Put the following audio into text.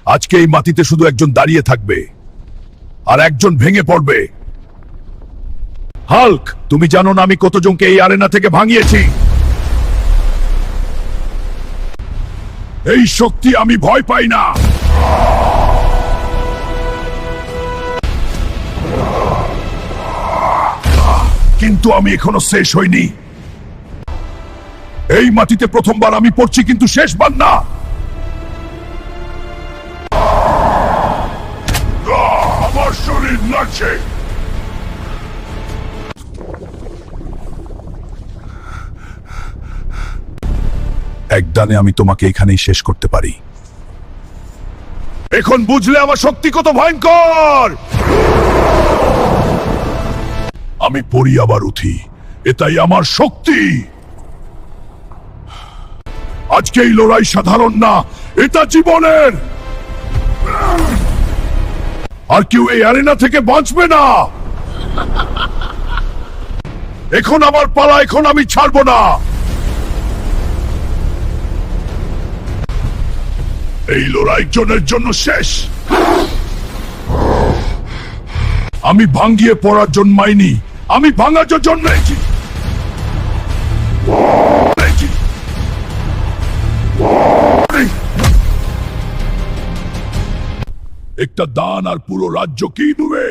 আজকে এই মাটিতে শুধু একজন দাঁড়িয়ে থাকবে আর একজন ভেঙে পড়বে। হাল্ক, তুমি জানো না আমি কতজনকে এই আরেনা থেকে ভাঙিয়েছি। এই শক্তি আমি ভয় পাই না। কিন্তু আমি এখনো শেষ হইনি। এই মাটিতে প্রথমবার আমি পড়ছি, কিন্তু শেষবার না। আমার শরীর লাগছে। একদানে আমি তোমাকে এখানেই শেষ করতে পারি। এখন বুঝলে আমার শক্তি কত ভয়ঙ্কর। আমি পড়ি আবার উঠি, এটাই আমার শক্তি। আজকে এই লড়াই সাধারণ না, এটা জীবনের। আর কেউ এই অ্যারেনা থেকে বাঁচবে না। এখন আমার পালা, এখন আমি ছাড়বো না। এই লড়াই জনের জন্য শেষ। আমি ভাঙ্গিয়ে পড়ার জন্মাইনি, আমি ভাঙার জন্মেছি। একটা দান আর পুরো রাজ্য কি ডুবে।